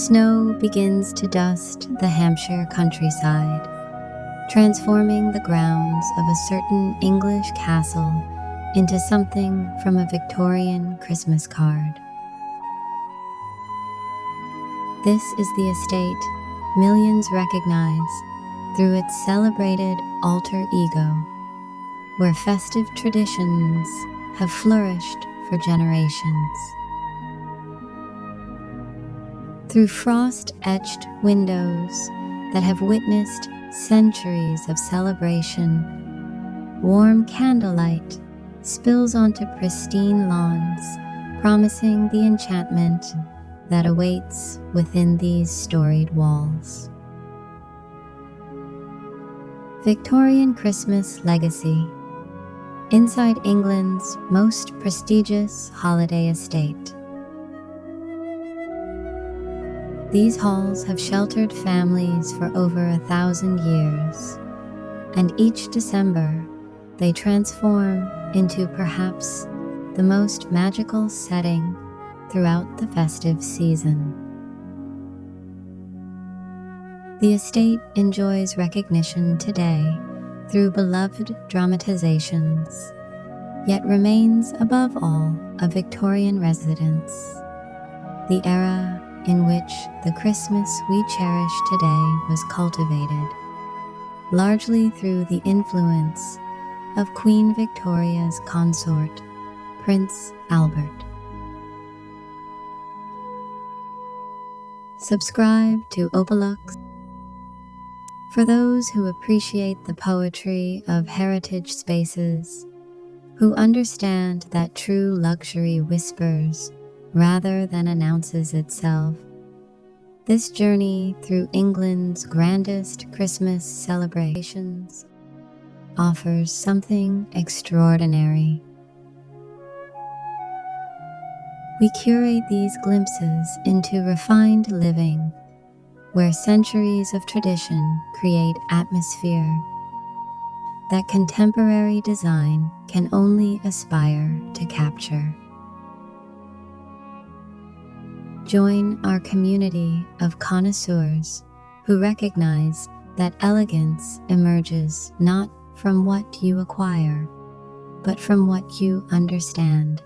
Snow begins to dust the Hampshire countryside, transforming the grounds of a certain English castle into something from a Victorian Christmas card. This is the estate millions recognize through its celebrated alter ego, where festive traditions have flourished for generations. Through frost-etched windows that have witnessed centuries of celebration, warm candlelight spills onto pristine lawns, promising the enchantment that awaits within these storied walls. Victorian Christmas Legacy. Inside England's most prestigious holiday estate. These halls have sheltered families for over 1,000 years, and each December they transform into perhaps the most magical setting throughout the festive season. The estate enjoys recognition today through beloved dramatizations, yet remains above all a Victorian residence, the era in which the Christmas we cherish today was cultivated, largely through the influence of Queen Victoria's consort, Prince Albert. Subscribe to Opalux for those who appreciate the poetry of heritage spaces, who understand that true luxury whispers rather than announces itself. This journey through England's grandest Christmas celebrations offers something extraordinary. We curate these glimpses into refined living, where centuries of tradition create atmosphere that contemporary design can only aspire to capture. Join our community of connoisseurs who recognize that elegance emerges not from what you acquire, but from what you understand.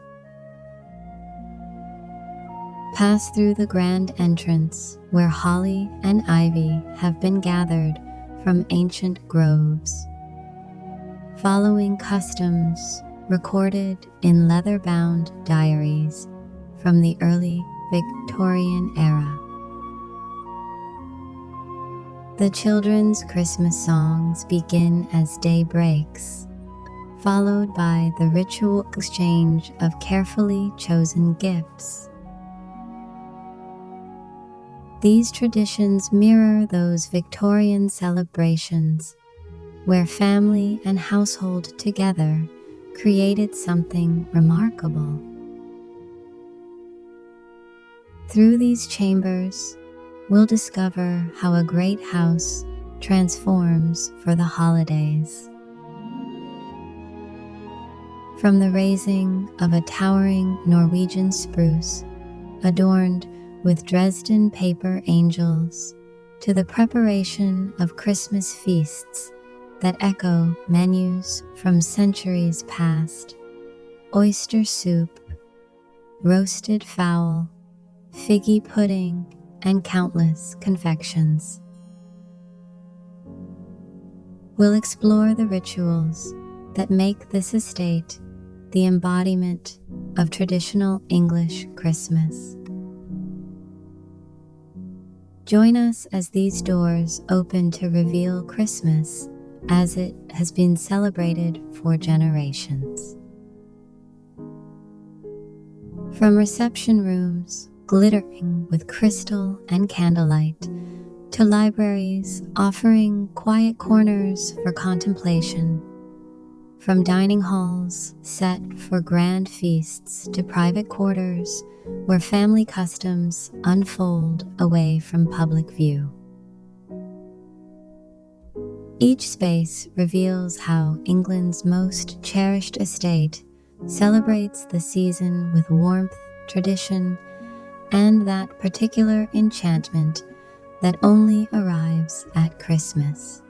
Pass through the grand entrance where holly and ivy have been gathered from ancient groves, following customs recorded in leather-bound diaries from the early Victorian era. The children's Christmas songs begin as day breaks, followed by the ritual exchange of carefully chosen gifts. These traditions mirror those Victorian celebrations where family and household together created something remarkable. Through these chambers, we'll discover how a great house transforms for the holidays. From the raising of a towering Norwegian spruce, adorned with Dresden paper angels, to the preparation of Christmas feasts that echo menus from centuries past, oyster soup, roasted fowl, figgy pudding, and countless confections. We'll explore the rituals that make this estate the embodiment of traditional English Christmas. Join us as these doors open to reveal Christmas as it has been celebrated for generations. From reception rooms glittering with crystal and candlelight, to libraries offering quiet corners for contemplation, from dining halls set for grand feasts to private quarters where family customs unfold away from public view. Each space reveals how England's most cherished estate celebrates the season with warmth, tradition, and that particular enchantment that only arrives at Christmas.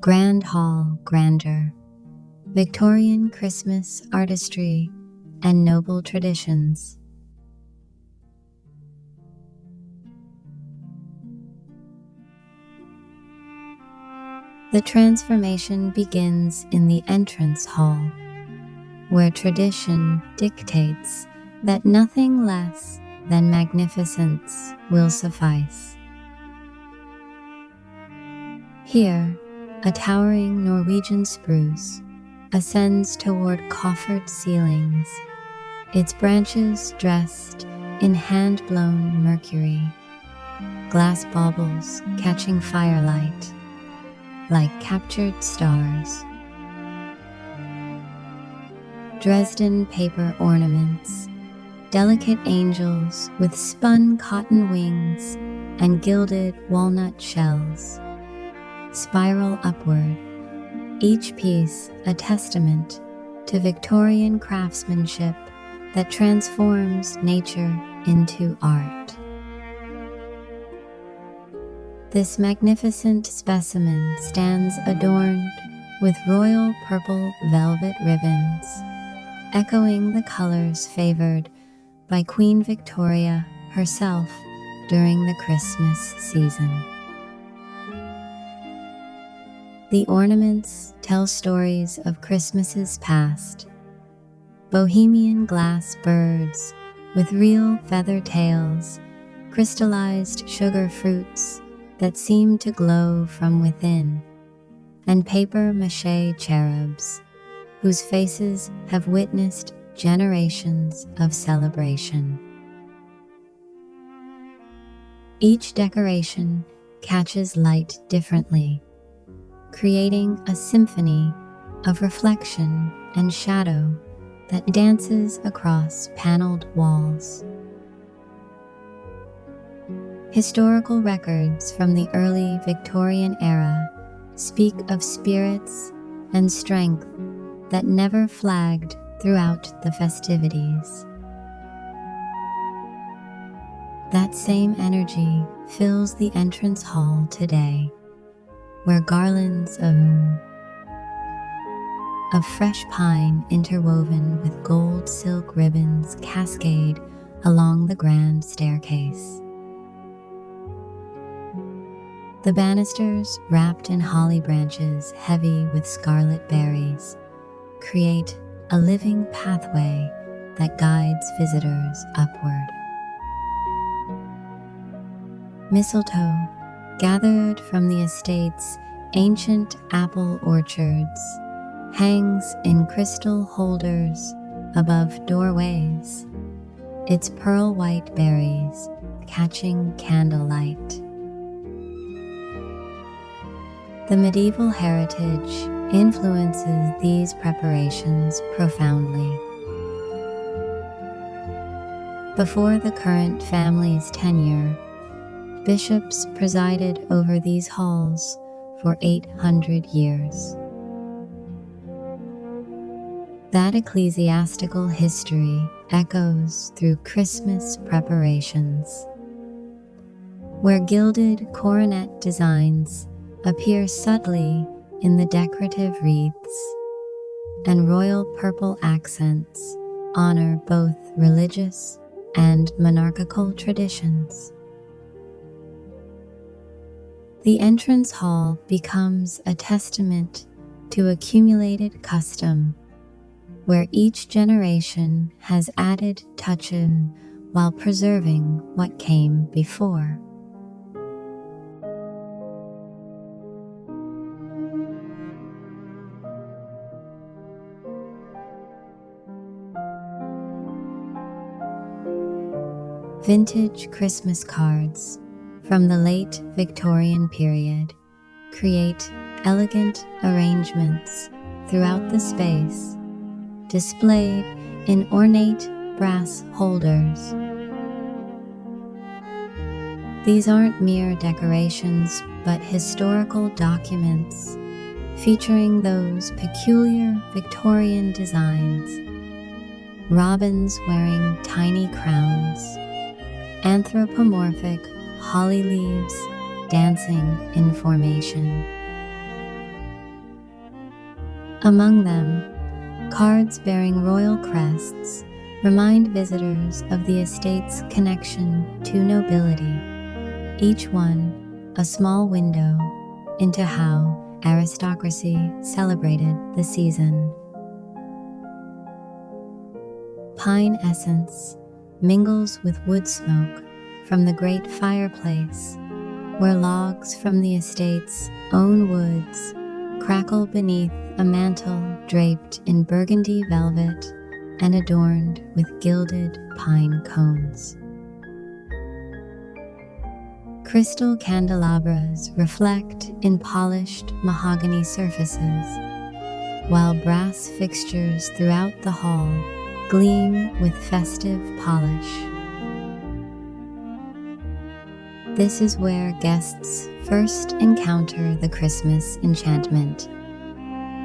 Grand Hall Grandeur, Victorian Christmas artistry and noble traditions. The transformation begins in the entrance hall, where tradition dictates that nothing less than magnificence will suffice. Here, a towering Norwegian spruce ascends toward coffered ceilings, its branches dressed in hand-blown mercury, glass baubles catching firelight like captured stars. Dresden paper ornaments, delicate angels with spun cotton wings and gilded walnut shells, spiral upward, each piece a testament to Victorian craftsmanship that transforms nature into art. This magnificent specimen stands adorned with royal purple velvet ribbons, echoing the colors favored by Queen Victoria herself during the Christmas season. The ornaments tell stories of Christmases past, bohemian glass birds with real feather tails, crystallized sugar fruits that seem to glow from within, and papier-mâché cherubs whose faces have witnessed generations of celebration. Each decoration catches light differently, creating a symphony of reflection and shadow that dances across paneled walls. Historical records from the early Victorian era speak of spirits and strength that never flagged throughout the festivities. That same energy fills the entrance hall today, where garlands of fresh pine interwoven with gold silk ribbons cascade along the grand staircase. The banisters, wrapped in holly branches heavy with scarlet berries, create a living pathway that guides visitors upward. Mistletoe, gathered from the estate's ancient apple orchards, hangs in crystal holders above doorways, its pearl-white berries catching candlelight. The medieval heritage influences these preparations profoundly. Before the current family's tenure, bishops presided over these halls for 800 years. That ecclesiastical history echoes through Christmas preparations, where gilded coronet designs appear subtly in the decorative wreaths, and royal purple accents honor both religious and monarchical traditions. The entrance hall becomes a testament to accumulated custom, where each generation has added touches while preserving what came before. Vintage Christmas cards from the late Victorian period create elegant arrangements throughout the space, displayed in ornate brass holders. These aren't mere decorations, but historical documents featuring those peculiar Victorian designs: robins wearing tiny crowns, anthropomorphic holly leaves dancing in formation. Among them, cards bearing royal crests remind visitors of the estate's connection to nobility, each one a small window into how aristocracy celebrated the season. Pine essence mingles with wood smoke from the great fireplace, where logs from the estate's own woods crackle beneath a mantle draped in burgundy velvet and adorned with gilded pine cones. Crystal candelabras reflect in polished mahogany surfaces, while brass fixtures throughout the hall gleam with festive polish. This is where guests first encounter the Christmas enchantment,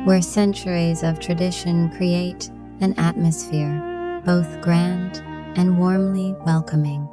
where centuries of tradition create an atmosphere both grand and warmly welcoming.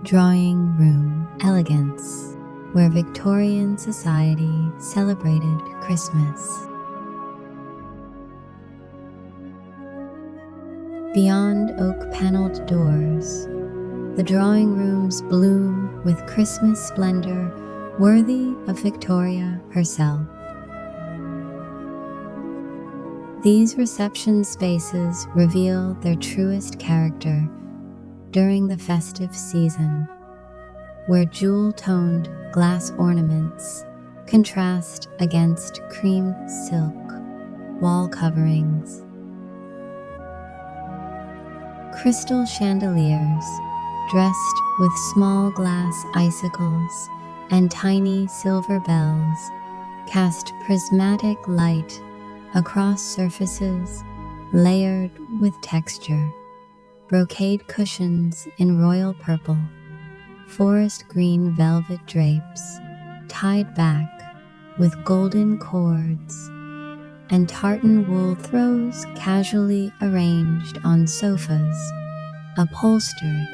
Drawing room elegance, where Victorian society celebrated Christmas. Beyond oak-paneled doors, the drawing rooms bloom with Christmas splendor worthy of Victoria herself. These reception spaces reveal their truest character during the festive season, where jewel-toned glass ornaments contrast against cream silk wall coverings. Crystal chandeliers, dressed with small glass icicles and tiny silver bells, cast prismatic light across surfaces layered with texture, brocade cushions in royal purple, forest green velvet drapes tied back with golden cords, and tartan wool throws casually arranged on sofas, upholstered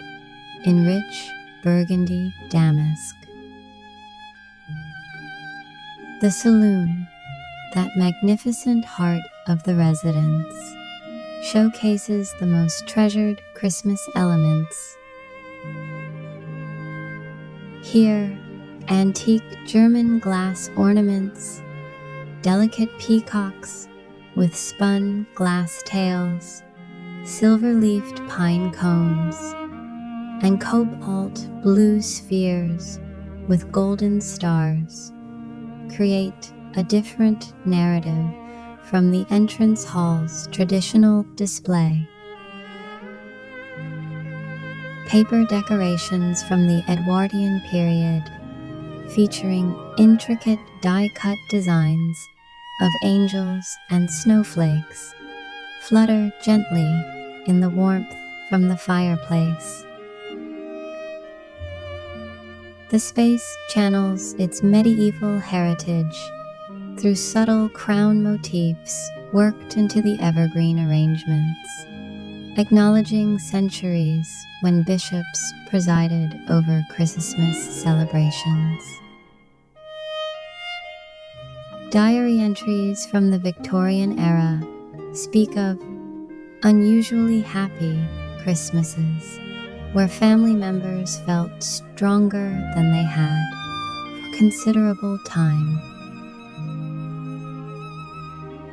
in rich burgundy damask. The saloon, that magnificent heart of the residence, showcases the most treasured Christmas elements. Here, antique German glass ornaments, delicate peacocks with spun glass tails, silver-leafed pine cones, and cobalt blue spheres with golden stars create a different narrative from the entrance hall's traditional display. Paper decorations from the Edwardian period, featuring intricate die-cut designs of angels and snowflakes, flutter gently in the warmth from the fireplace. The space channels its medieval heritage through subtle crown motifs worked into the evergreen arrangements, acknowledging centuries when bishops presided over Christmas celebrations. Diary entries from the Victorian era speak of unusually happy Christmases, where family members felt stronger than they had for considerable time.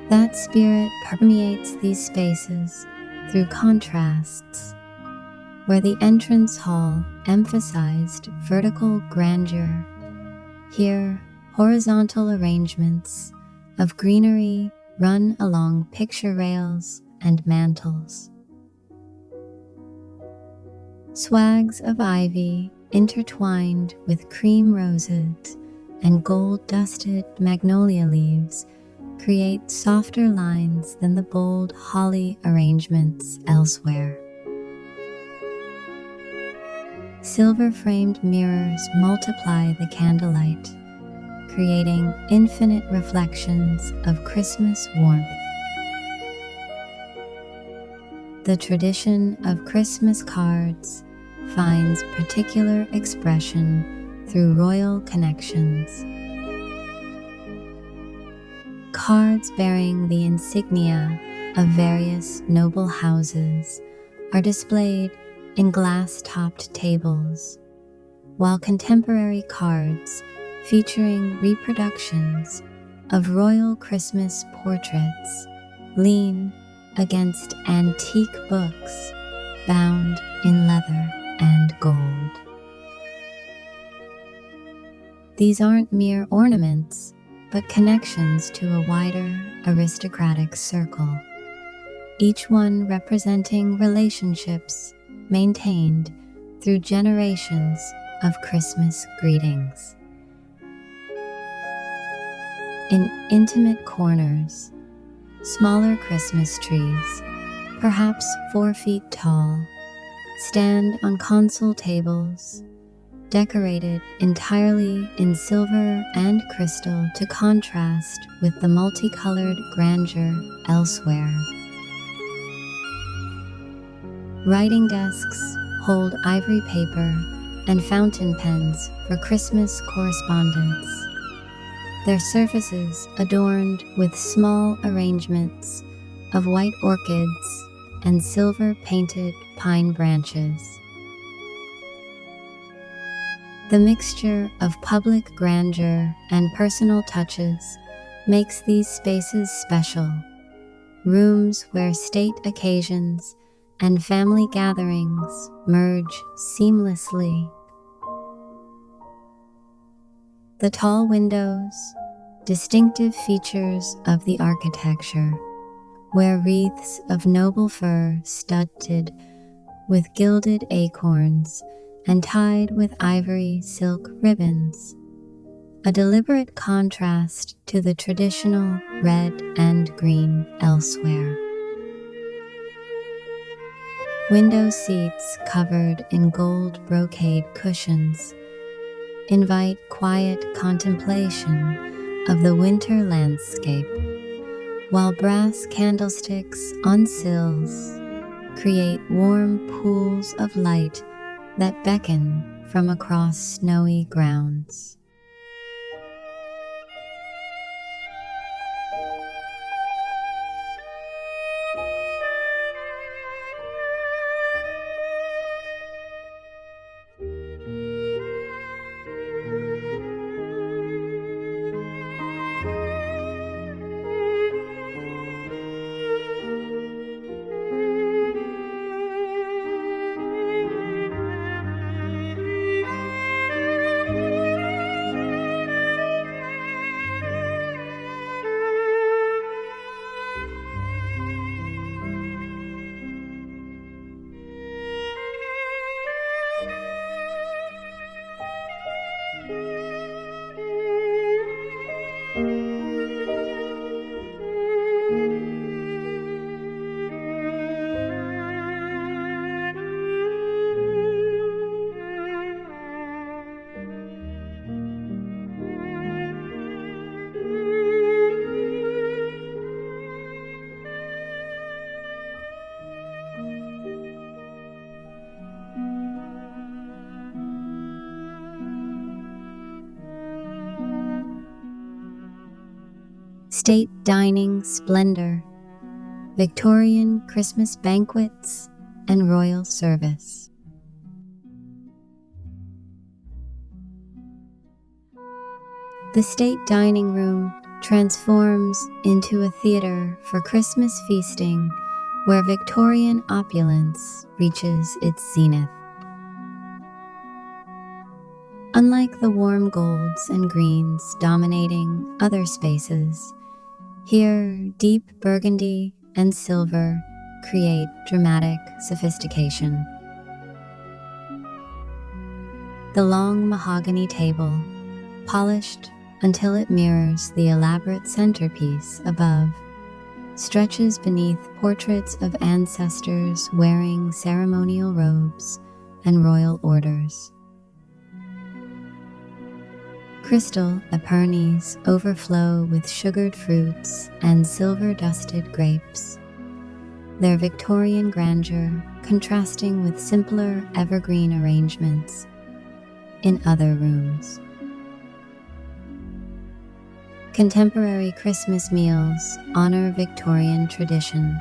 That spirit permeates these spaces through contrasts, where the entrance hall emphasized vertical grandeur. Here, horizontal arrangements of greenery run along picture rails and mantels. Swags of ivy intertwined with cream roses and gold-dusted magnolia leaves create softer lines than the bold holly arrangements elsewhere. Silver-framed mirrors multiply the candlelight, creating infinite reflections of Christmas warmth. The tradition of Christmas cards finds particular expression through royal connections. Cards bearing the insignia of various noble houses are displayed in glass-topped tables, while contemporary cards featuring reproductions of royal Christmas portraits lean against antique books bound in leather and gold. These aren't mere ornaments, but connections to a wider aristocratic circle, each one representing relationships maintained through generations of Christmas greetings. In intimate corners, smaller Christmas trees, perhaps 4 feet tall, stand on console tables, decorated entirely in silver and crystal to contrast with the multicolored grandeur elsewhere. Writing desks hold ivory paper and fountain pens for Christmas correspondence, their surfaces adorned with small arrangements of white orchids and silver-painted pine branches. The mixture of public grandeur and personal touches makes these spaces special, rooms where state occasions and family gatherings merge seamlessly. The tall windows, distinctive features of the architecture, where wreaths of noble fir studded with gilded acorns and tied with ivory silk ribbons, a deliberate contrast to the traditional red and green elsewhere. Window seats covered in gold brocade cushions invite quiet contemplation of the winter landscape, while brass candlesticks on sills create warm pools of light that beckon from across snowy grounds. State dining splendor, Victorian Christmas banquets, and royal service. The state dining room transforms into a theater for Christmas feasting where Victorian opulence reaches its zenith. Unlike the warm golds and greens dominating other spaces, here deep burgundy and silver create dramatic sophistication. The long mahogany table, polished until it mirrors the elaborate centerpiece above, stretches beneath portraits of ancestors wearing ceremonial robes and royal orders. Crystal epergnes overflow with sugared fruits and silver-dusted grapes, their Victorian grandeur contrasting with simpler evergreen arrangements in other rooms. Contemporary Christmas meals honor Victorian traditions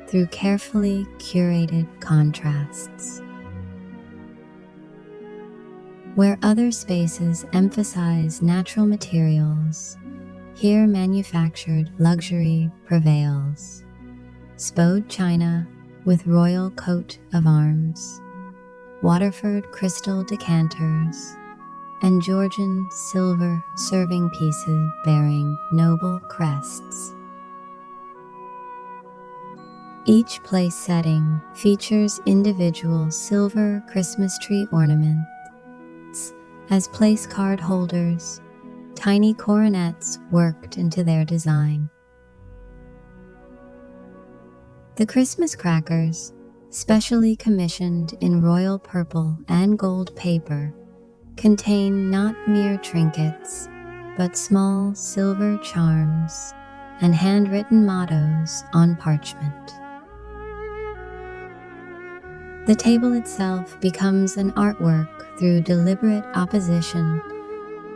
through carefully curated contrasts. Where other spaces emphasize natural materials, here manufactured luxury prevails. Spode china with royal coat of arms, Waterford crystal decanters, and Georgian silver serving pieces bearing noble crests. Each place setting features individual silver Christmas tree ornaments as place card holders, tiny coronets worked into their design. The Christmas crackers, specially commissioned in royal purple and gold paper, contain not mere trinkets, but small silver charms and handwritten mottos on parchment. The table itself becomes an artwork through deliberate opposition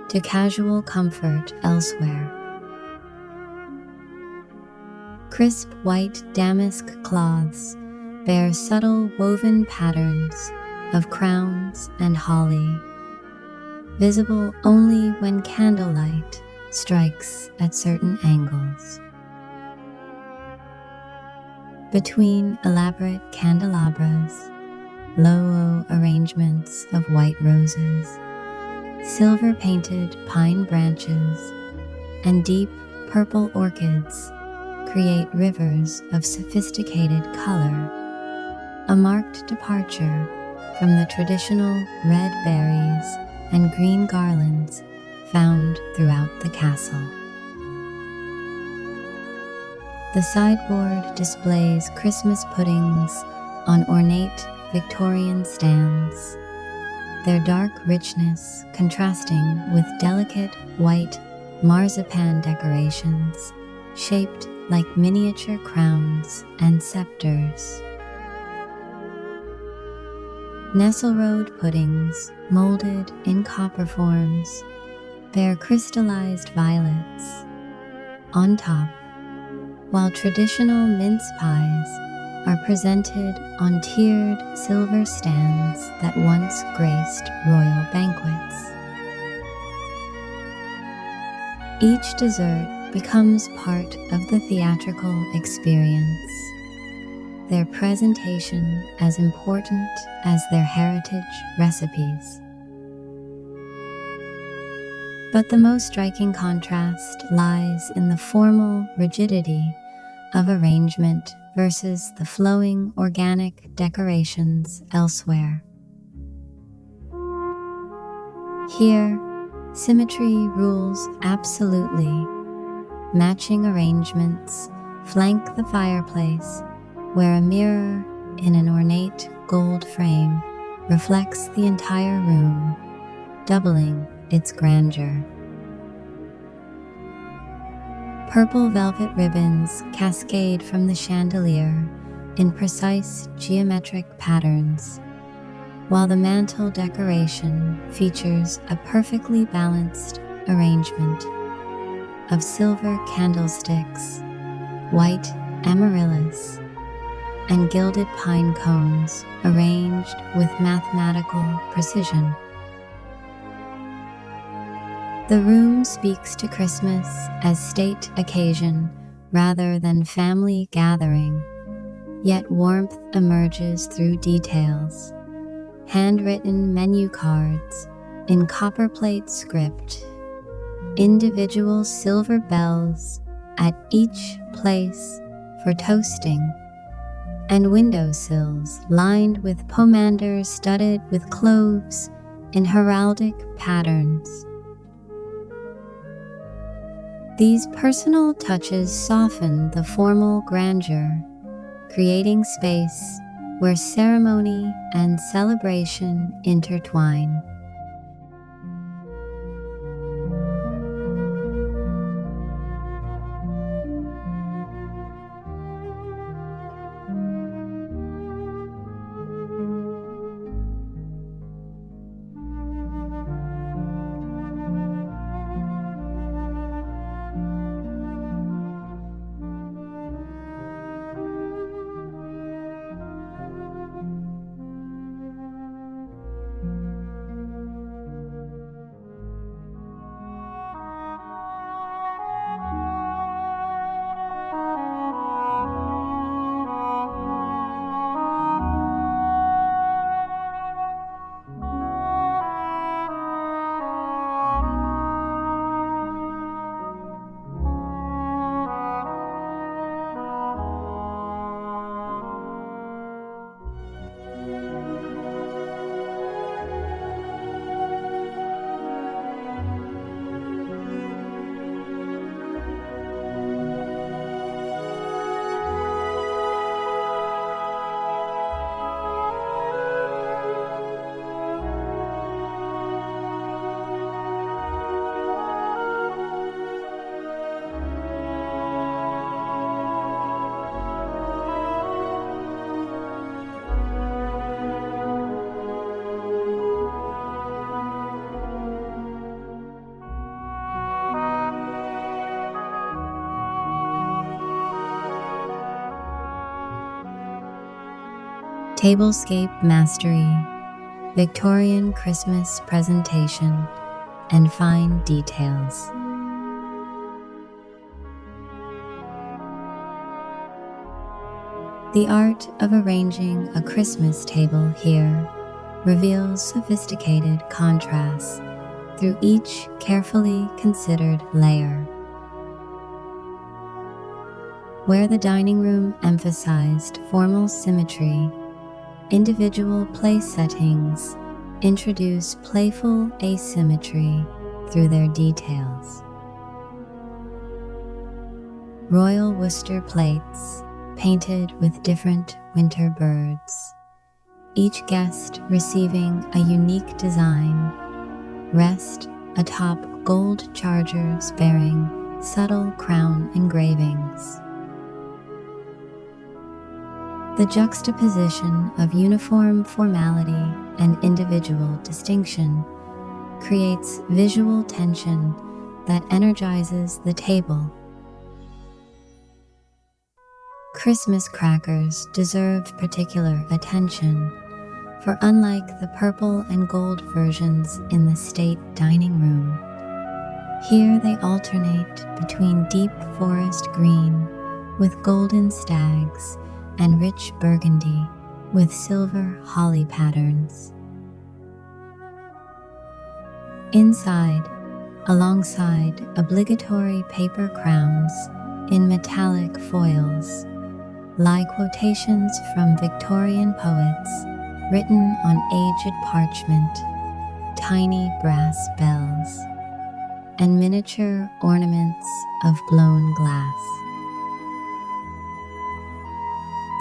to casual comfort elsewhere. Crisp white damask cloths bear subtle woven patterns of crowns and holly, visible only when candlelight strikes at certain angles. Between elaborate candelabras, low arrangements of white roses, silver-painted pine branches, and deep purple orchids create rivers of sophisticated color, a marked departure from the traditional red berries and green garlands found throughout the castle. The sideboard displays Christmas puddings on ornate Victorian stands, their dark richness contrasting with delicate white marzipan decorations shaped like miniature crowns and scepters. Nesselrode puddings, molded in copper forms, bear crystallized violets on top, while traditional mince pies are presented on tiered silver stands that once graced royal banquets. Each dessert becomes part of the theatrical experience, their presentation as important as their heritage recipes. But the most striking contrast lies in the formal rigidity of arrangement versus the flowing organic decorations elsewhere. Here, symmetry rules absolutely. Matching arrangements flank the fireplace, where a mirror in an ornate gold frame reflects the entire room, doubling its grandeur. Purple velvet ribbons cascade from the chandelier in precise geometric patterns, while the mantle decoration features a perfectly balanced arrangement of silver candlesticks, white amaryllis, and gilded pine cones arranged with mathematical precision. The room speaks to Christmas as state occasion rather than family gathering, yet warmth emerges through details. Handwritten menu cards in copperplate script, individual silver bells at each place for toasting, and windowsills lined with pomanders studded with cloves in heraldic patterns. These personal touches soften the formal grandeur, creating space where ceremony and celebration intertwine. Tablescape mastery, Victorian Christmas presentation, and fine details. The art of arranging a Christmas table here reveals sophisticated contrasts through each carefully considered layer. Where the dining room emphasized formal symmetry, individual place settings introduce playful asymmetry through their details. Royal Worcester plates, painted with different winter birds, each guest receiving a unique design, rest atop gold chargers bearing subtle crown engravings. The juxtaposition of uniform formality and individual distinction creates visual tension that energizes the table. Christmas crackers deserve particular attention, for unlike the purple and gold versions in the state dining room, here they alternate between deep forest green with golden stags and rich burgundy with silver holly patterns. Inside, alongside obligatory paper crowns in metallic foils, lie quotations from Victorian poets written on aged parchment, tiny brass bells, and miniature ornaments of blown glass.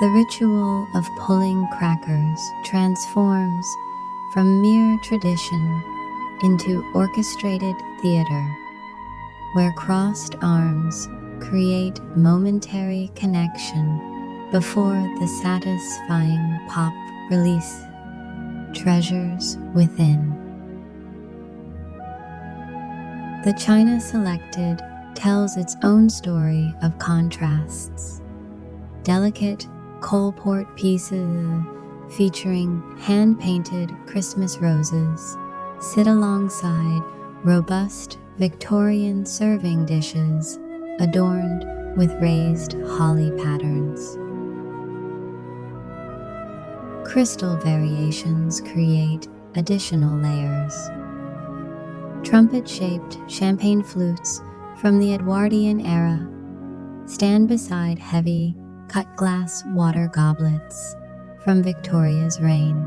The ritual of pulling crackers transforms from mere tradition into orchestrated theater, where crossed arms create momentary connection before the satisfying pop release treasures within. The china selected tells its own story of contrasts. Delicate Coalport pieces featuring hand-painted Christmas roses sit alongside robust Victorian serving dishes adorned with raised holly patterns. Crystal variations create additional layers. Trumpet-shaped champagne flutes from the Edwardian era stand beside heavy cut glass water goblets from Victoria's reign.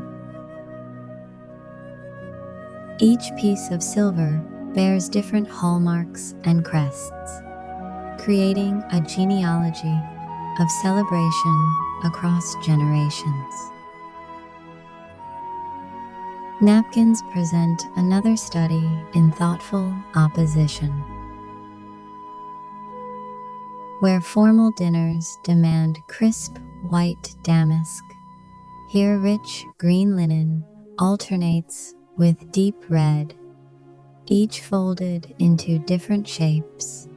Each piece of silver bears different hallmarks and crests, creating a genealogy of celebration across generations. Napkins present another study in thoughtful opposition. Where formal dinners demand crisp white damask, here rich green linen alternates with deep red, each folded into different shapes: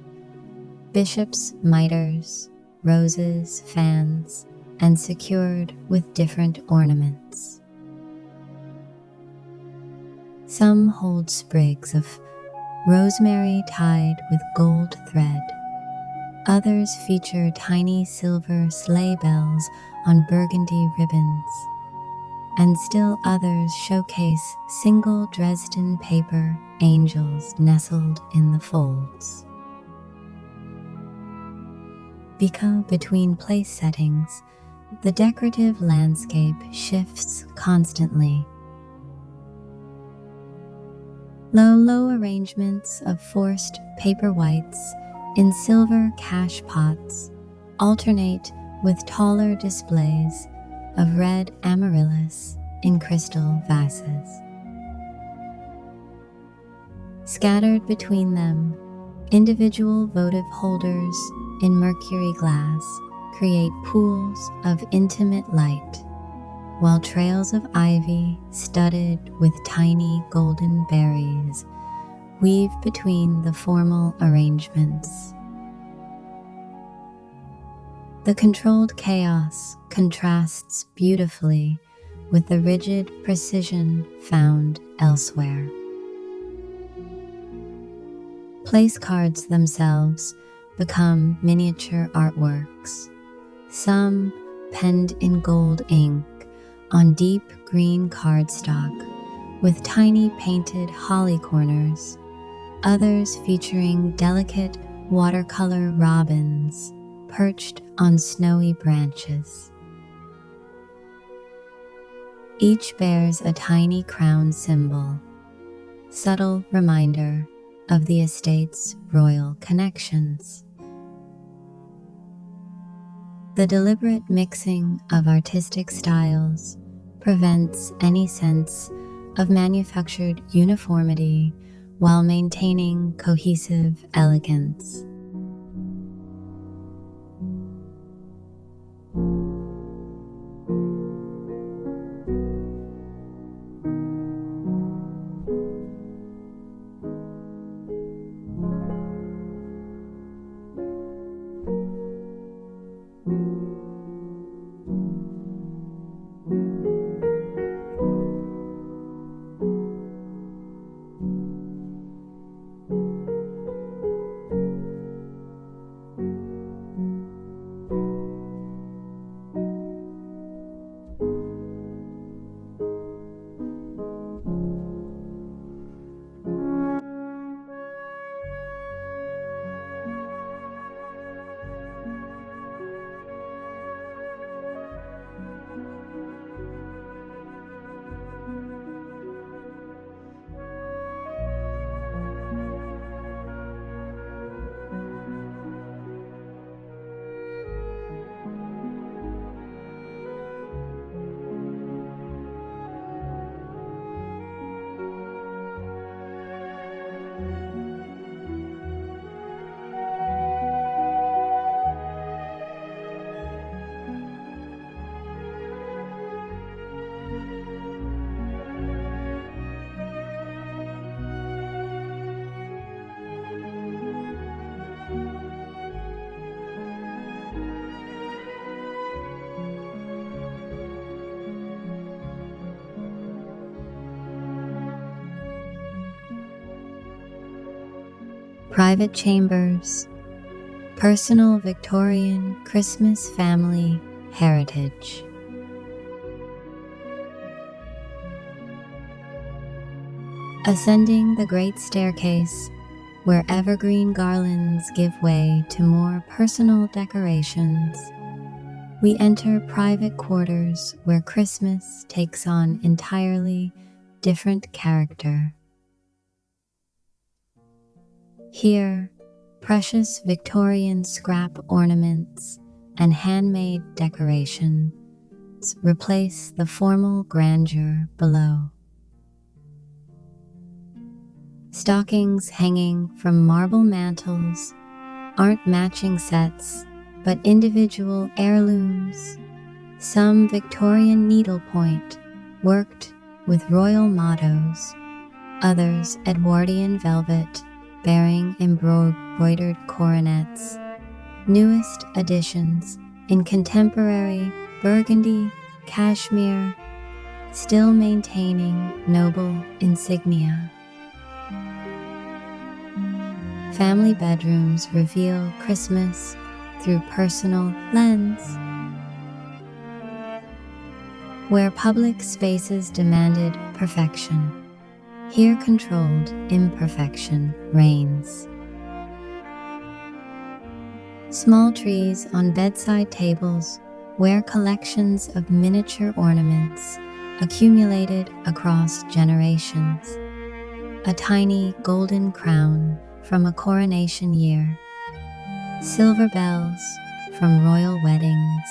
bishops' mitres, roses, fans, and secured with different ornaments. Some hold sprigs of rosemary tied with gold thread. Others feature tiny silver sleigh bells on burgundy ribbons. And still others showcase single Dresden paper angels nestled in the folds. Because between place settings, the decorative landscape shifts constantly. Low arrangements of forced paper whites in silver cash pots alternate with taller displays of red amaryllis in crystal vases. Scattered between them, individual votive holders in mercury glass create pools of intimate light, while trails of ivy studded with tiny golden berries weave between the formal arrangements. The controlled chaos contrasts beautifully with the rigid precision found elsewhere. Place cards themselves become miniature artworks, some penned in gold ink on deep green cardstock with tiny painted holly corners, others featuring delicate watercolor robins perched on snowy branches. Each bears a tiny crown symbol, subtle reminder of the estate's royal connections. The deliberate mixing of artistic styles prevents any sense of manufactured uniformity while maintaining cohesive elegance. Private chambers, personal Victorian Christmas family heritage. Ascending the great staircase, where evergreen garlands give way to more personal decorations, we enter private quarters where Christmas takes on entirely different character. Here, precious Victorian scrap ornaments and handmade decorations replace the formal grandeur below. Stockings hanging from marble mantels aren't matching sets, but individual heirlooms, some Victorian needlepoint worked with royal mottos, others Edwardian velvet bearing embroidered coronets, newest additions in contemporary burgundy, cashmere, still maintaining noble insignia. Family bedrooms reveal Christmas through personal lens. Where public spaces demanded perfection, here controlled imperfection reigns. Small trees on bedside tables where collections of miniature ornaments accumulated across generations. A tiny golden crown from a coronation year. Silver bells from royal weddings.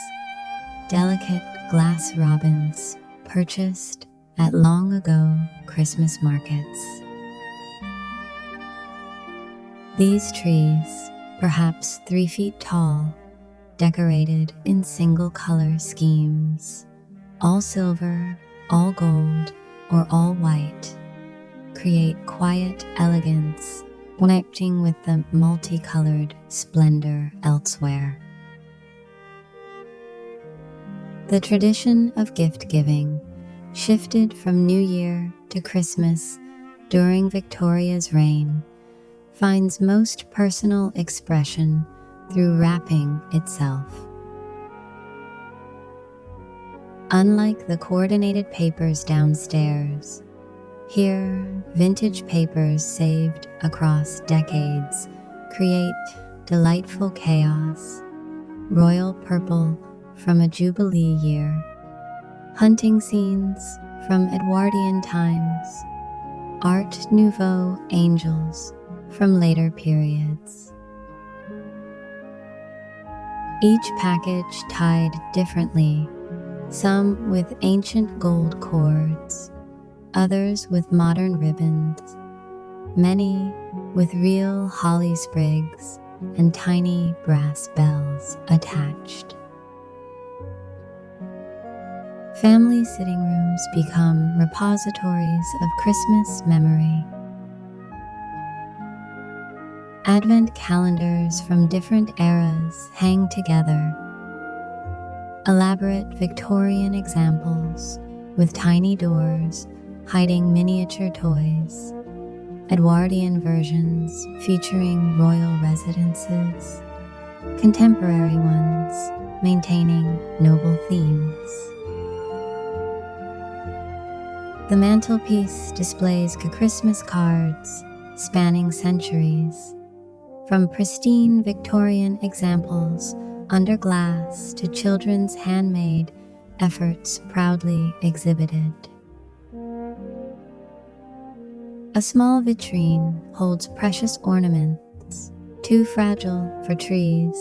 Delicate glass robins purchased at long ago Christmas markets. These trees, perhaps 3 feet tall, decorated in single color schemes, all silver, all gold, or all white, create quiet elegance, connecting with the multicolored splendor elsewhere. The tradition of gift-giving shifted from New Year to Christmas during Victoria's reign, finds most personal expression through wrapping itself. Unlike the coordinated papers downstairs, here vintage papers saved across decades create delightful chaos, royal purple from a jubilee year, hunting scenes from Edwardian times, Art Nouveau angels from later periods. Each package tied differently, some with ancient gold cords, others with modern ribbons, many with real holly sprigs and tiny brass bells attached. Family sitting rooms become repositories of Christmas memory. Advent calendars from different eras hang together. Elaborate Victorian examples with tiny doors hiding miniature toys. Edwardian versions featuring royal residences. Contemporary ones maintaining noble themes. The mantelpiece displays Christmas cards spanning centuries, from pristine Victorian examples under glass to children's handmade efforts proudly exhibited. A small vitrine holds precious ornaments, too fragile for trees,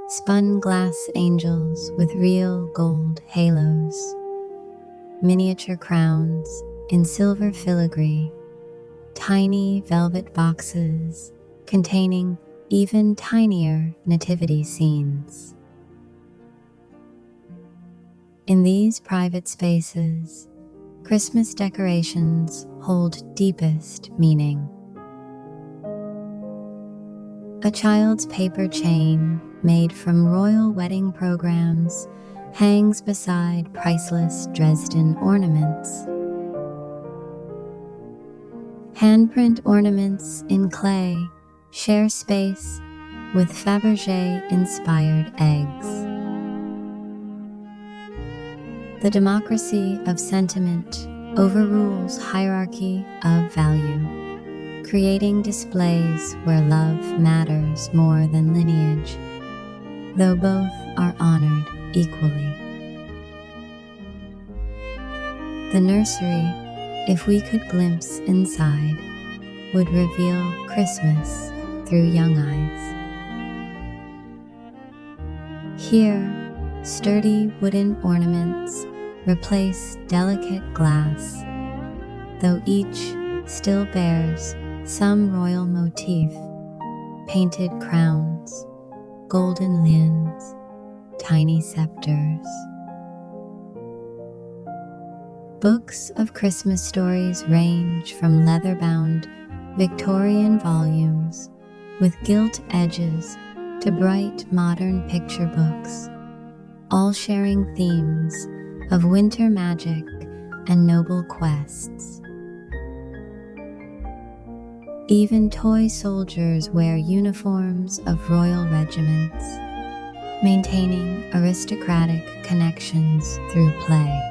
spun glass angels with real gold halos, miniature crowns in silver filigree, tiny velvet boxes containing even tinier nativity scenes. In these private spaces, Christmas decorations hold deepest meaning. A child's paper chain made from royal wedding programs hangs beside priceless Dresden ornaments. Handprint ornaments in clay share space with Fabergé-inspired eggs. The democracy of sentiment overrules hierarchy of value, creating displays where love matters more than lineage, though both are honored equally. The nursery, if we could glimpse inside, would reveal Christmas through young eyes. Here, sturdy wooden ornaments replace delicate glass, though each still bears some royal motif: painted crowns, golden lions, tiny scepters. Books of Christmas stories range from leather-bound Victorian volumes with gilt edges to bright modern picture books, all sharing themes of winter magic and noble quests. Even toy soldiers wear uniforms of royal regiments, maintaining aristocratic connections through play.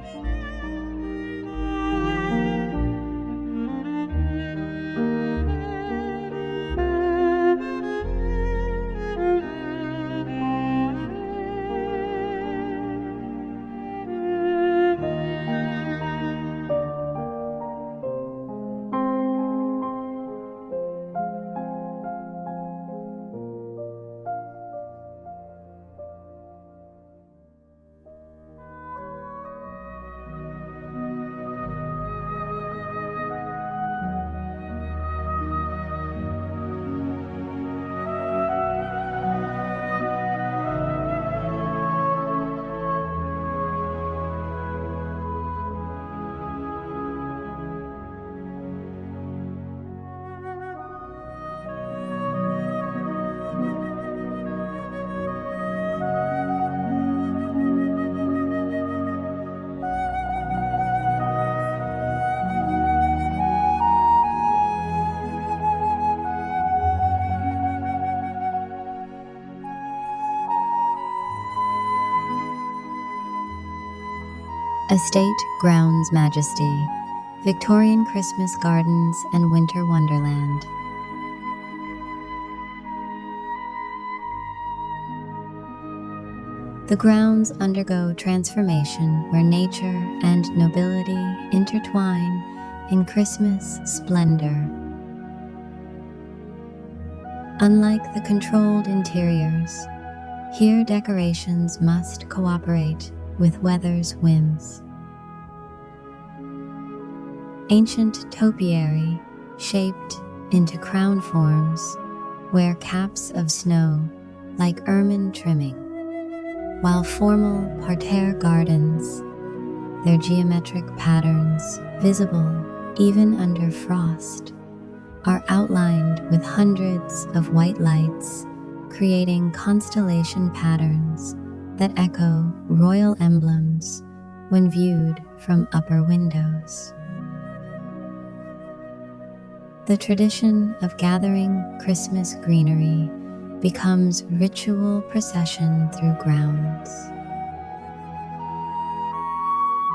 Estate Grounds Majesty, Victorian Christmas Gardens and Winter Wonderland. The grounds undergo transformation where nature and nobility intertwine in Christmas splendor. Unlike the controlled interiors, here decorations must cooperate with weather's whims. Ancient topiary shaped into crown forms wear caps of snow like ermine trimming, while formal parterre gardens, their geometric patterns visible even under frost, are outlined with hundreds of white lights, creating constellation patterns that echo royal emblems when viewed from upper windows. The tradition of gathering Christmas greenery becomes ritual procession through grounds.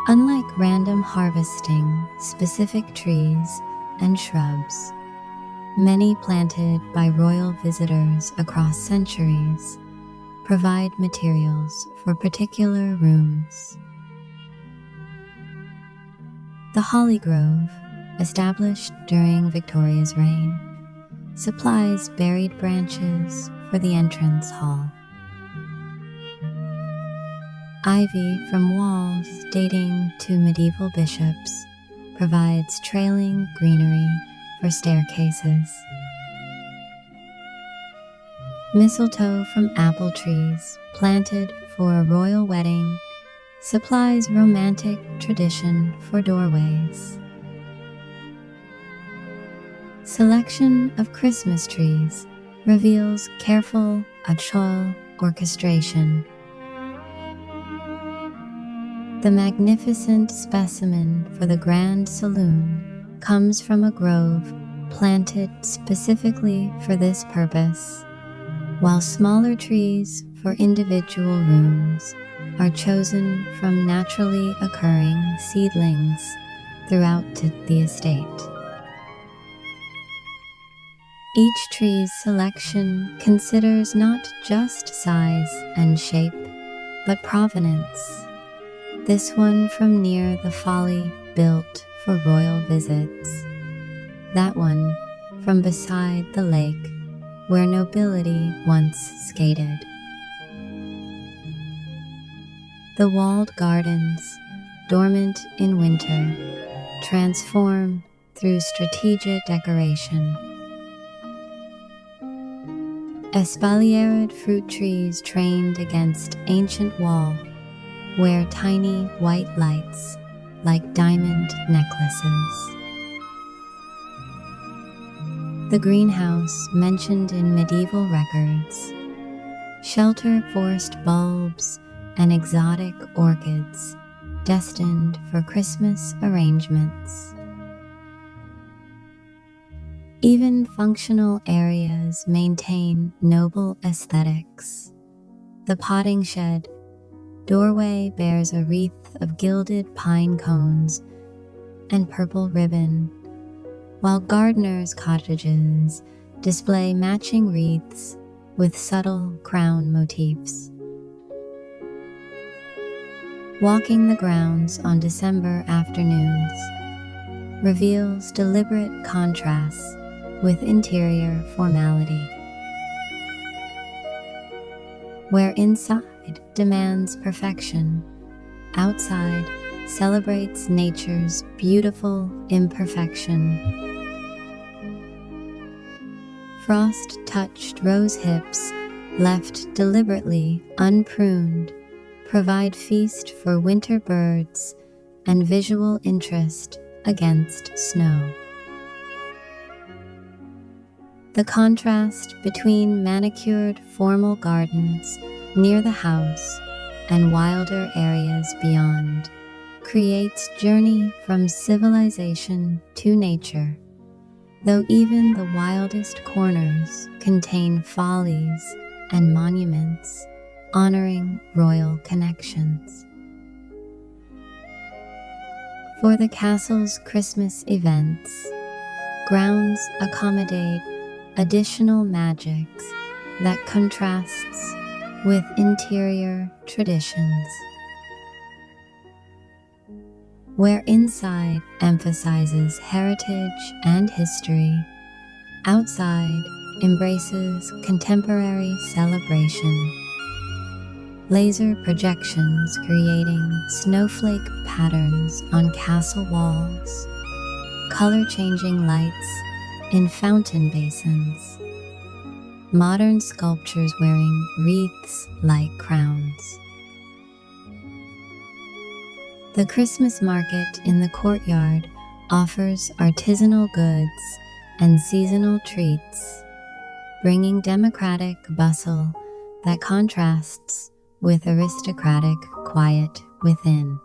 Unlike random harvesting specific trees and shrubs, many planted by royal visitors across centuries, provide materials for particular rooms. The Holly Grove, established during Victoria's reign, supplies buried branches for the entrance hall. Ivy from walls dating to medieval bishops provides trailing greenery for staircases. Mistletoe from apple trees planted for a royal wedding supplies romantic tradition for doorways. Selection of Christmas trees reveals careful adorned orchestration. The magnificent specimen for the Grand Saloon comes from a grove planted specifically for this purpose, while smaller trees for individual rooms are chosen from naturally occurring seedlings throughout the estate. Each tree's selection considers not just size and shape, but provenance. This one from near the Folly built for royal visits. That one from beside the lake where nobility once skated. The walled gardens, dormant in winter, transform through strategic decoration. Espaliered fruit trees trained against ancient wall wear tiny white lights like diamond necklaces. The greenhouse mentioned in medieval records shelter forest bulbs and exotic orchids destined for Christmas arrangements. Even functional areas maintain noble aesthetics. The potting shed doorway bears a wreath of gilded pine cones and purple ribbon, while gardeners' cottages display matching wreaths with subtle crown motifs. Walking the grounds on December afternoons reveals deliberate contrasts with interior formality. Where inside demands perfection, outside celebrates nature's beautiful imperfection. Frost-touched rose hips, left deliberately unpruned, provide feast for winter birds and visual interest against snow. The contrast between manicured formal gardens near the house and wilder areas beyond creates journey from civilization to nature, though even the wildest corners contain follies and monuments honoring royal connections. For the castle's Christmas events, grounds accommodate additional magics that contrasts with interior traditions, where inside emphasizes heritage and history, outside embraces contemporary celebration. Laser projections creating snowflake patterns on castle walls, color-changing lights in fountain basins, modern sculptures wearing wreaths like crowns. The Christmas market in the courtyard offers artisanal goods and seasonal treats, bringing democratic bustle that contrasts with aristocratic quiet within.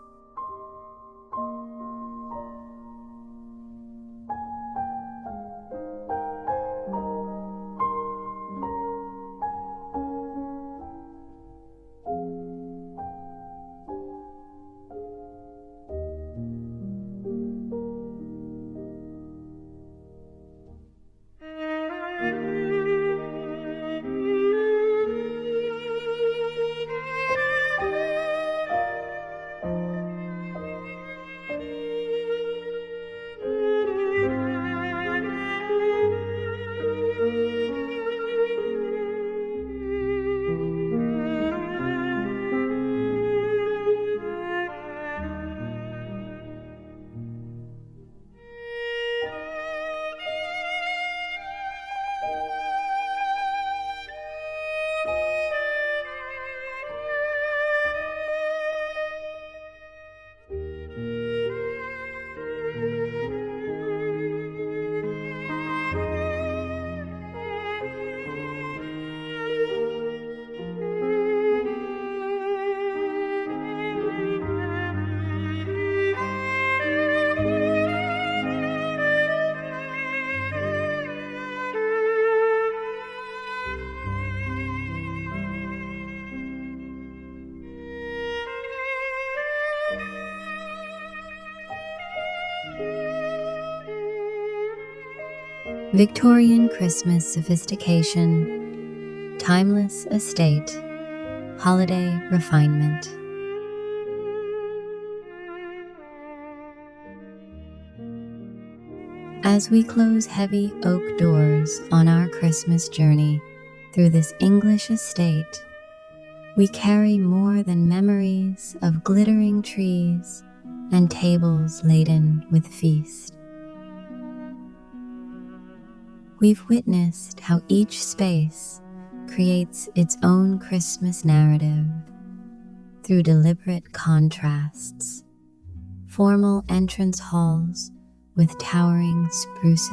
Victorian Christmas sophistication, timeless estate, holiday refinement. As we close heavy oak doors on our Christmas journey through this English estate, we carry more than memories of glittering trees and tables laden with feast. We've witnessed how each space creates its own Christmas narrative through deliberate contrasts, formal entrance halls with towering spruces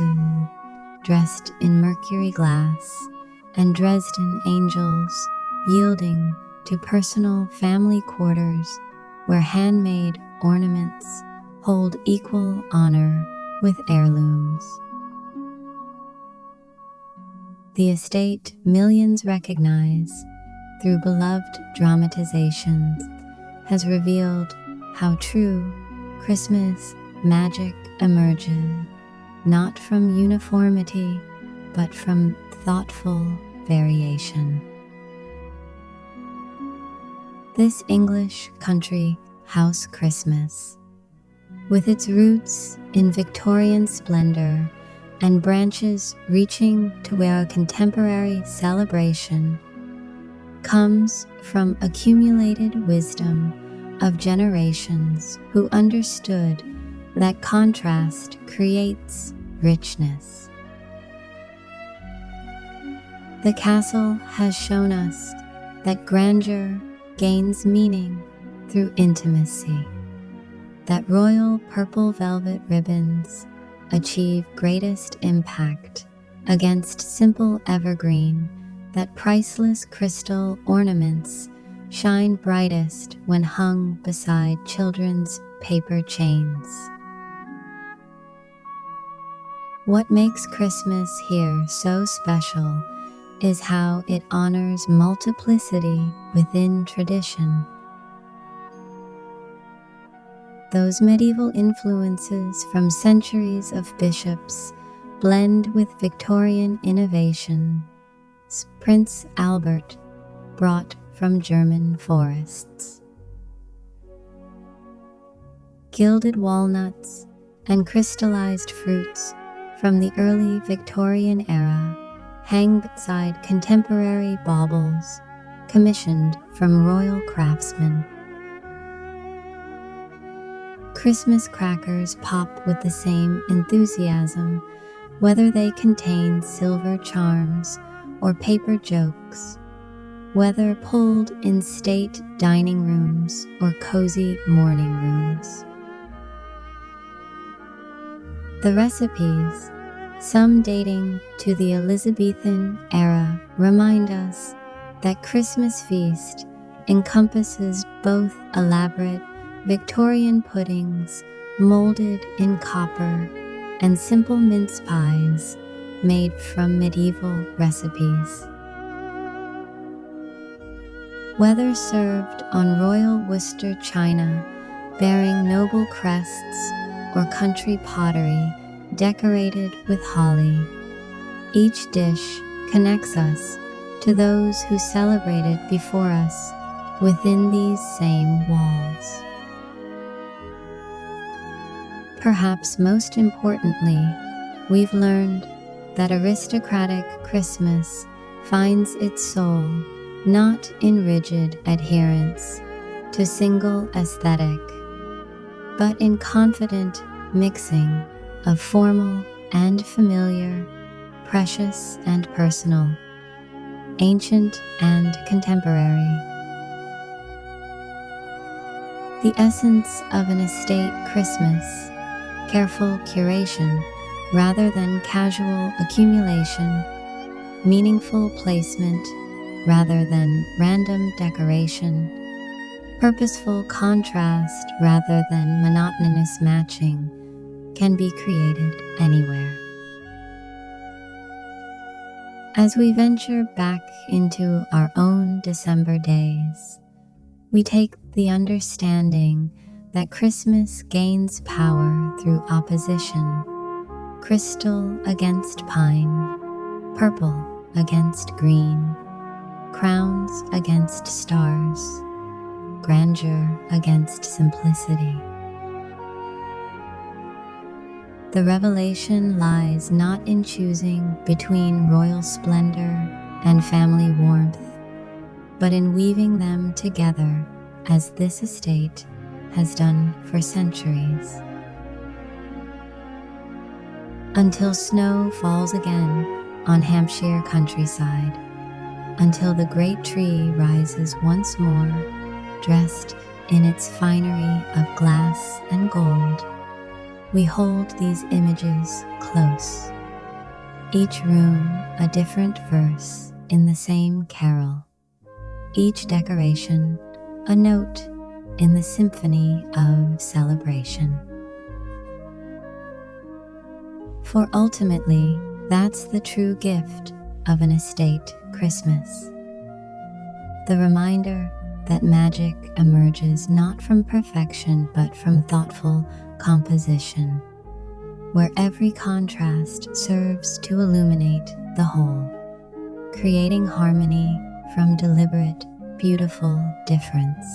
dressed in mercury glass and Dresden angels yielding to personal family quarters where handmade ornaments hold equal honor with heirlooms. The estate millions recognize through beloved dramatizations has revealed how true Christmas magic emerges, not from uniformity, but from thoughtful variation. This English country house Christmas, with its roots in Victorian splendor and branches reaching to where a contemporary celebration, comes from accumulated wisdom of generations who understood that contrast creates richness. The castle has shown us that grandeur gains meaning through intimacy, that royal purple velvet ribbons achieve greatest impact against simple evergreen, that priceless crystal ornaments shine brightest when hung beside children's paper chains. What makes Christmas here so special is how it honors multiplicity within tradition. Those medieval influences from centuries of bishops blend with Victorian innovation. Prince Albert brought from German forests. Gilded walnuts and crystallized fruits from the early Victorian era hang beside contemporary baubles commissioned from royal craftsmen. Christmas crackers pop with the same enthusiasm, whether they contain silver charms or paper jokes, whether pulled in state dining rooms or cozy morning rooms. The recipes, some dating to the Elizabethan era, remind us that Christmas feast encompasses both elaborate Victorian puddings molded in copper and simple mince pies made from medieval recipes. Whether served on royal Worcester china bearing noble crests or country pottery decorated with holly, each dish connects us to those who celebrated before us within these same walls. Perhaps most importantly, we've learned that aristocratic Christmas finds its soul not in rigid adherence to single aesthetic, but in confident mixing of formal and familiar, precious and personal, ancient and contemporary. The essence of an estate Christmas, careful curation rather than casual accumulation, meaningful placement rather than random decoration, purposeful contrast rather than monotonous matching, can be created anywhere. As we venture back into our own December days, we take the understanding that Christmas gains power through opposition, crystal against pine, purple against green, crowns against stars, grandeur against simplicity. The revelation lies not in choosing between royal splendor and family warmth, but in weaving them together as this estate has done for centuries. Until snow falls again on Hampshire countryside, until the great tree rises once more, dressed in its finery of glass and gold, we hold these images close, each room a different verse in the same carol, each decoration a note in the symphony of celebration. For ultimately, that's the true gift of an estate Christmas. The reminder that magic emerges not from perfection but from thoughtful composition, where every contrast serves to illuminate the whole, creating harmony from deliberate, beautiful difference.